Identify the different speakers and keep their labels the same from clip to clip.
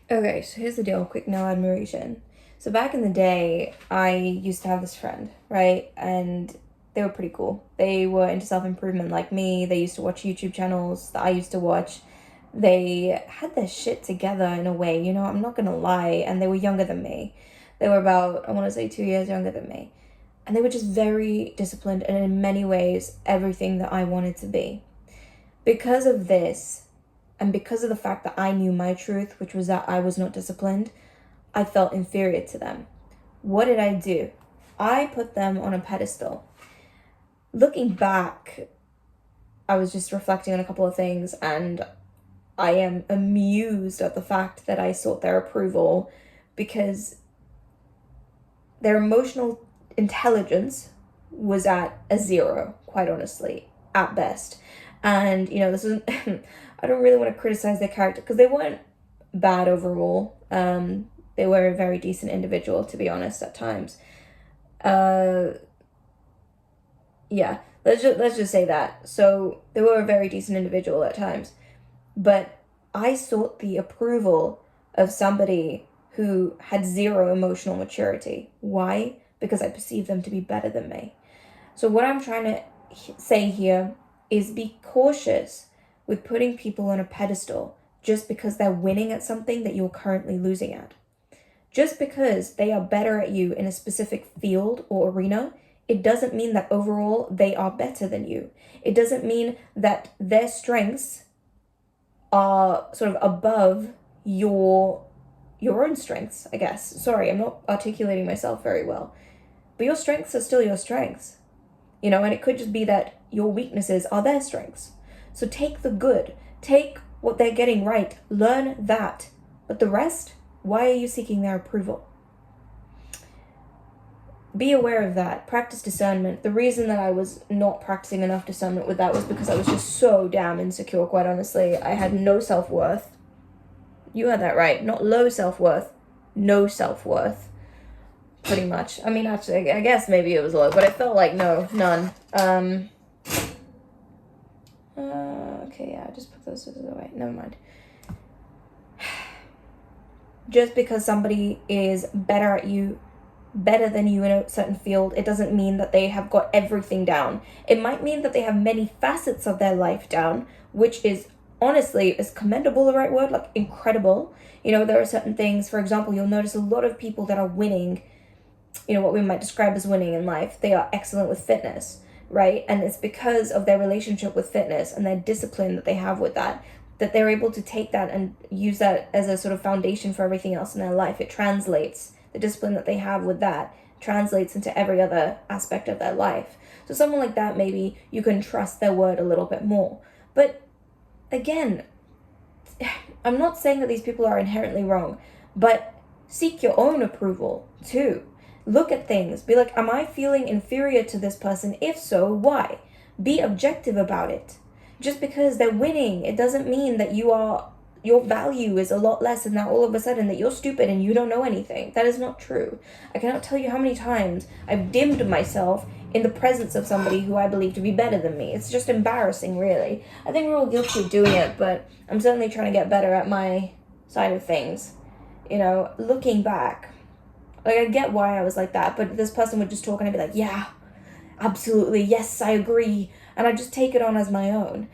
Speaker 1: Okay, so here's the deal, quick no admiration. So back in the day, I used to have this friend, right? And they were pretty cool. They were into self-improvement like me. They used to watch YouTube channels that I used to watch. They had their shit together in a way, I'm not gonna lie, and they were younger than me. They were about, I want to say 2 years younger than me. And they were just very disciplined and in many ways everything that I wanted to be. Because of this, and because of the fact that I knew my truth, which was that I was not disciplined, I felt inferior to them. What did I do? I put them on a pedestal. Looking back, I was just reflecting on a couple of things, and I am amused at the fact that I sought their approval because their emotional intelligence was at a zero, quite honestly, at best. And, this is, I don't really want to criticize their character because they weren't bad overall. They were a very decent individual, to be honest, at times. Uh, yeah, let's just say that. So they were a very decent individual at times, but I sought the approval of somebody who had zero emotional maturity. Why? Because I perceived them to be better than me. So what I'm trying to say here is be cautious with putting people on a pedestal just because they're winning at something that you're currently losing at. Just because they are better at you in a specific field or arena, it doesn't mean that overall they are better than you. It doesn't mean that their strengths are sort of above your own strengths, I guess. Sorry, I'm not articulating myself very well. But your strengths are still your strengths. And it could just be that your weaknesses are their strengths. So take the good, take what they're getting right, learn that. But the rest, why are you seeking their approval? Be aware of that. Practice discernment. The reason that I was not practicing enough discernment with that was because I was just so damn insecure, quite honestly. I had no self-worth. You heard that right. Not low self-worth, no self-worth. Pretty much. I mean, actually, I guess maybe it was low, but I felt like no, none. Okay, yeah, just put those away. Never mind. Just because somebody is better than you in a certain field, it doesn't mean that they have got everything down. It might mean that they have many facets of their life down, which is honestly, is commendable the right word? Like incredible. There are certain things, for example, you'll notice a lot of people that are winning, what we might describe as winning in life. They are excellent with fitness, right? And it's because of their relationship with fitness and their discipline that they have with that they're able to take that and use that as a sort of foundation for everything else in their life. It translates. The discipline that they have with that translates into every other aspect of their life. So someone like that, maybe you can trust their word a little bit more. But again, I'm not saying that these people are inherently wrong, but seek your own approval too. Look at things. Be like, am I feeling inferior to this person? If so, why? Be objective about it. Just because they're winning, it doesn't mean that your value is a lot less and that all of a sudden that you're stupid and you don't know anything. That is not true. I cannot tell you how many times I've dimmed myself in the presence of somebody who I believe to be better than me. It's just embarrassing, really. I think we're all guilty of doing it, but I'm certainly trying to get better at my side of things. Looking back, like, I get why I was like that, but this person would just talk and I'd be like, yeah, absolutely, yes, I agree. And I'd just take it on as my own.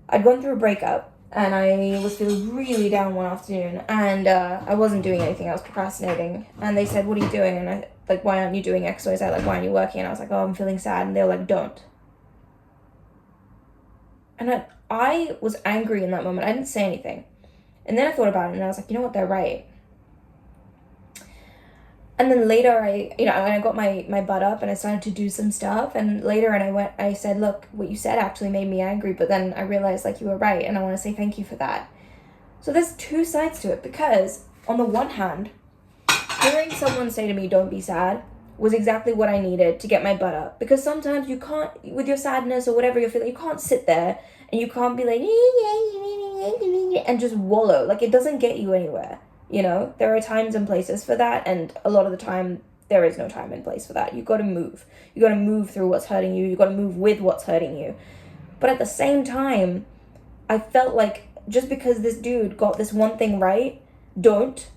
Speaker 1: I'd gone through a breakup and I was feeling really down one afternoon and I wasn't doing anything, I was procrastinating. And they said, what are you doing? And I, like, why aren't you doing X, Y, Z? Like, why aren't you working? And I was like, oh, I'm feeling sad. And they were like, don't. And I was angry in that moment. I didn't say anything. And then I thought about it and I was like, you know what, they're right. And then later I got my butt up and I started to do some stuff. And later I said, look, what you said actually made me angry. But then I realized, like, you were right. And I want to say thank you for that. So there's two sides to it, because on the one hand, hearing someone say to me, don't be sad, was exactly what I needed to get my butt up. Because sometimes you can't, with your sadness or whatever you're feeling, you can't sit there and you can't be like, and just wallow. Like, it doesn't get you anywhere. There are times and places for that, and a lot of the time there is no time and place for that. You got to move. You got to move through what's hurting you. You got to move with what's hurting you. But at the same time, I felt like just because this dude got this one thing right don't.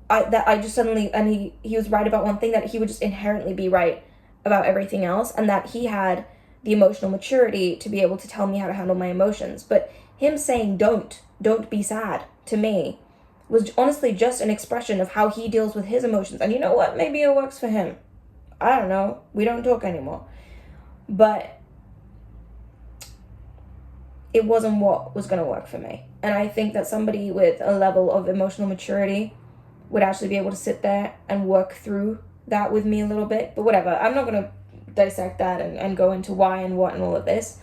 Speaker 1: I just suddenly, and he was right about one thing, that he would just inherently be right about everything else, and that he had the emotional maturity to be able to tell me how to handle my emotions. But him saying don't be sad to me was honestly just an expression of how he deals with his emotions. And you know what? Maybe it works for him. I don't know. We don't talk anymore. But it wasn't what was going to work for me. And I think that somebody with a level of emotional maturity would actually be able to sit there and work through that with me a little bit. But whatever, I'm not going to dissect that and go into why and what and all of this.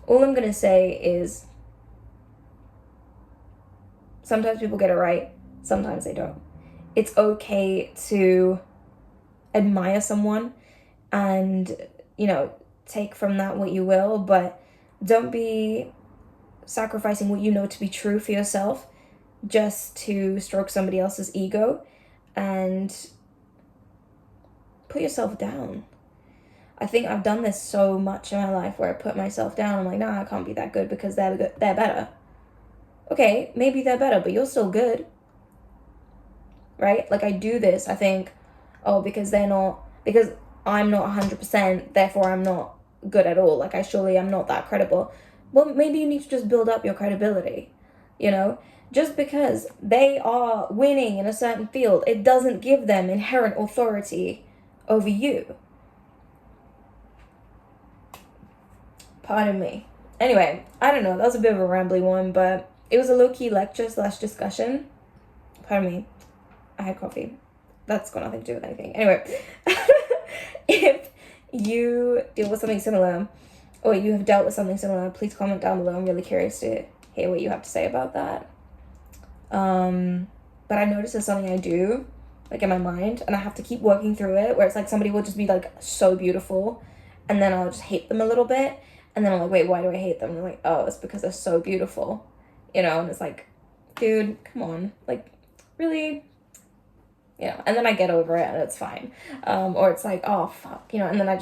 Speaker 1: All I'm going to say is sometimes people get it right, sometimes they don't. It's okay to admire someone and, take from that what you will, but don't be sacrificing what you know to be true for yourself just to stroke somebody else's ego and put yourself down. I think I've done this so much in my life where I put myself down. I'm like, nah, I can't be that good because they're better. Okay, maybe they're better, but you're still good. Right? Like, I do this, I think, because I'm not 100%, therefore I'm not good at all. Like, surely I'm not that credible. Well, maybe you need to just build up your credibility, Just because they are winning in a certain field, it doesn't give them inherent authority over you. Pardon me. Anyway, I don't know, that was a bit of a rambly one, but it was a low-key lecture / discussion. Pardon me. I had coffee. That's got nothing to do with anything. Anyway, if you deal with something similar, or you have dealt with something similar, please comment down below. I'm really curious to hear what you have to say about that. But I noticed it's something I do, like, in my mind, and I have to keep working through it, where it's like somebody will just be like so beautiful, and then I'll just hate them a little bit, and then I'm like, wait, why do I hate them? And I'm like, oh, it's because they're so beautiful, and it's like, dude, come on, like, really? And then I get over it and it's fine. Or it's like, oh, fuck, and then I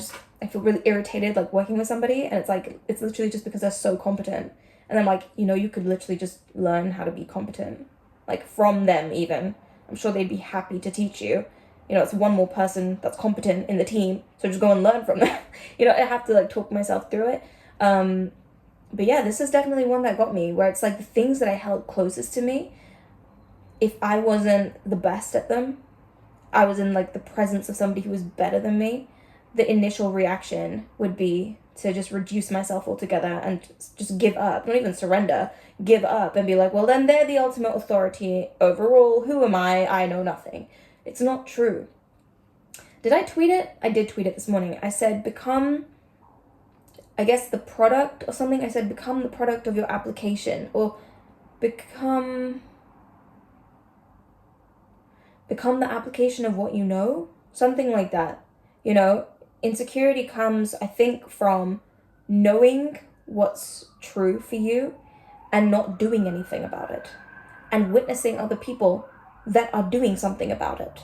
Speaker 1: feel really irritated, like, working with somebody, and it's like, it's literally just because they're so competent. And I'm like, you could literally just learn how to be competent, like, from them even. I'm sure they'd be happy to teach you. It's one more person that's competent in the team, so just go and learn from them. I have to, like, talk myself through it. But yeah, this is definitely one that got me, where it's like the things that I held closest to me, if I wasn't the best at them, I was in, like, the presence of somebody who was better than me, the initial reaction would be to just reduce myself altogether and just give up, not even surrender, give up and be like, well, then they're the ultimate authority overall. Who am I? I know nothing. It's not true. Did I tweet it? I did tweet it this morning. I said, become the product or something. I said, become the product of your application, or become the application of what you know, something like that. Insecurity comes, I think, from knowing what's true for you and not doing anything about it, and witnessing other people that are doing something about it.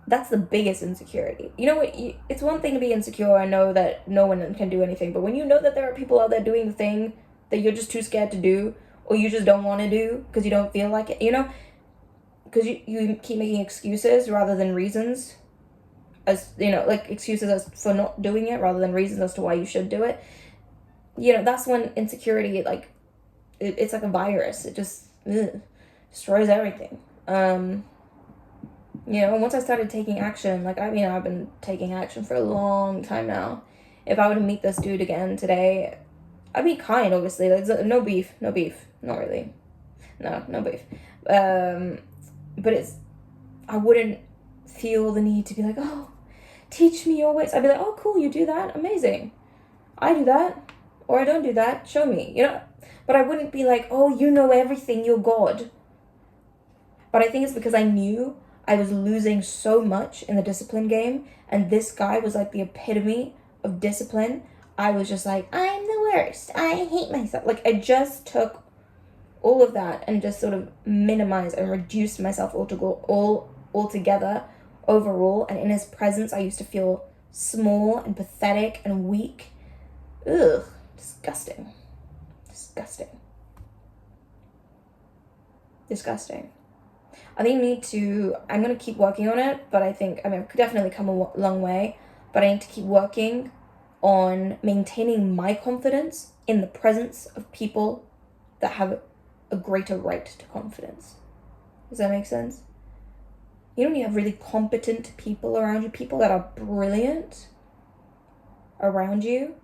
Speaker 1: That's the biggest insecurity. It's one thing to be insecure and know that no one can do anything, but when you know that there are people out there doing the thing that you're just too scared to do, or you just don't want to do because you don't feel like it, because you keep making excuses rather than reasons, as like excuses as for not doing it rather than reasons as to why you should do it. That's when insecurity, like, it's like a virus. It just destroys everything. Once I started taking action, like, I've been taking action for a long time now. If I were to meet this dude again today, I'd be kind, obviously. Like, no beef, not really. No beef. But I wouldn't feel the need to be like, oh, teach me your ways. I'd be like, oh, cool, you do that? Amazing. I do that. Or I don't do that. Show me, But I wouldn't be like, oh, you know everything, you're God. But I think it's because I knew I was losing so much in the discipline game, and this guy was like the epitome of discipline. I was just like, I'm the worst. I hate myself. Like, I just took all of that and just sort of minimized and reduced myself altogether overall. And in his presence, I used to feel small and pathetic and weak. Ugh, disgusting. I think I'm going to keep working on it, but I think, I mean, I could definitely come a long way, but I need to keep working on maintaining my confidence in the presence of people that have a greater right to confidence. Does that make sense? You know, when you have really competent people around you, people that are brilliant around you,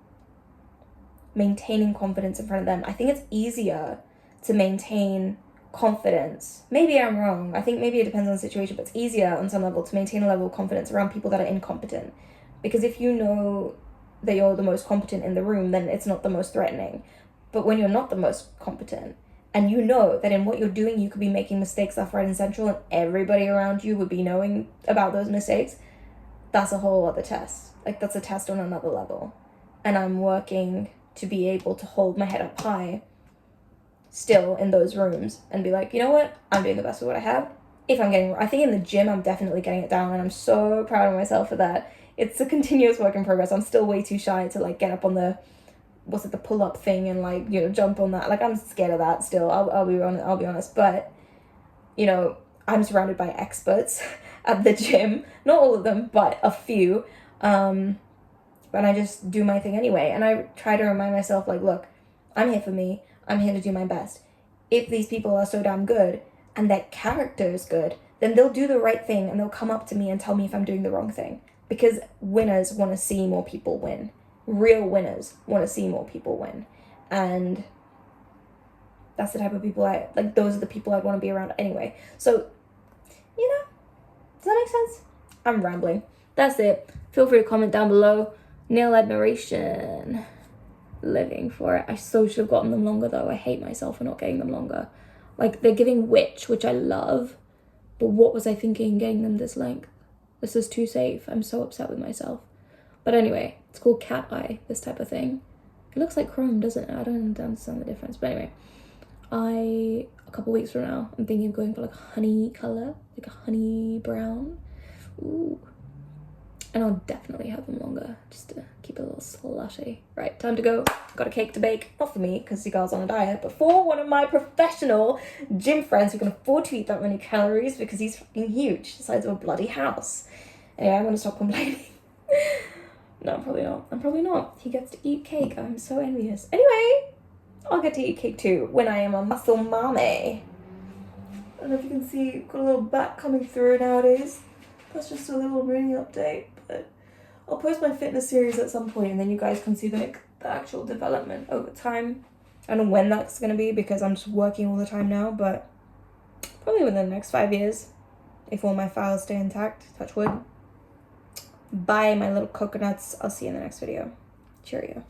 Speaker 1: maintaining confidence in front of them. I think it's easier to maintain confidence. Maybe I'm wrong. I think maybe it depends on the situation, but it's easier on some level to maintain a level of confidence around people that are incompetent. Because if you know that you're the most competent in the room, then it's not the most threatening. But when you're not the most competent, and you know that in what you're doing, you could be making mistakes left, right, and central, and everybody around you would be knowing about those mistakes, that's a whole other test. Like, that's a test on another level. And I'm working to be able to hold my head up high still in those rooms and be like, you know what? I'm doing the best with what I have. I think in the gym, I'm definitely getting it down, and I'm so proud of myself for that. It's a continuous work in progress. I'm still way too shy to, like, get up on the pull-up thing and, like, you know, jump on that. Like, I'm scared of that still. I'll be honest. But, you know, I'm surrounded by experts at the gym. Not all of them, but a few. But I just do my thing anyway. And I try to remind myself, like, look, I'm here for me. I'm here to do my best. If these people are so damn good and their character is good, then they'll do the right thing and they'll come up to me and tell me if I'm doing the wrong thing. Because winners want to see more people win. Real winners want to see more people win. And that's the type of people those are the people I'd want to be around anyway. So, you know, does that make sense? I'm rambling. That's it. Feel free to comment down below. Nail admiration. Living for it. I so should have gotten them longer though. I hate myself for not getting them longer. Like, they're giving which I love, but what was I thinking getting them this length? This is too safe. I'm so upset with myself. But anyway, it's called cat eye, this type of thing. It looks like chrome, doesn't it? I don't understand the difference. But anyway, a couple weeks from now, I'm thinking of going for like a honey color, like a honey brown. Ooh. And I'll definitely have them longer, just to keep it a little slushy. Right, time to go. Got a cake to bake. Not for me, because you guys on a diet, but for one of my professional gym friends who can afford to eat that many calories because he's fucking huge, the size of a bloody house. Anyway, I'm gonna stop complaining. No, I'm probably not. He gets to eat cake. I'm so envious. Anyway, I'll get to eat cake too when I am a muscle mommy. I don't know if you can see, got a little back coming through nowadays. That's just a little mini update, but I'll post my fitness series at some point and then you guys can see the actual development over time. I don't know when that's going to be because I'm just working all the time now, but probably within the next 5 years, if all my files stay intact, touch wood. Bye, my little coconuts. I'll see you in the next video. Cheerio.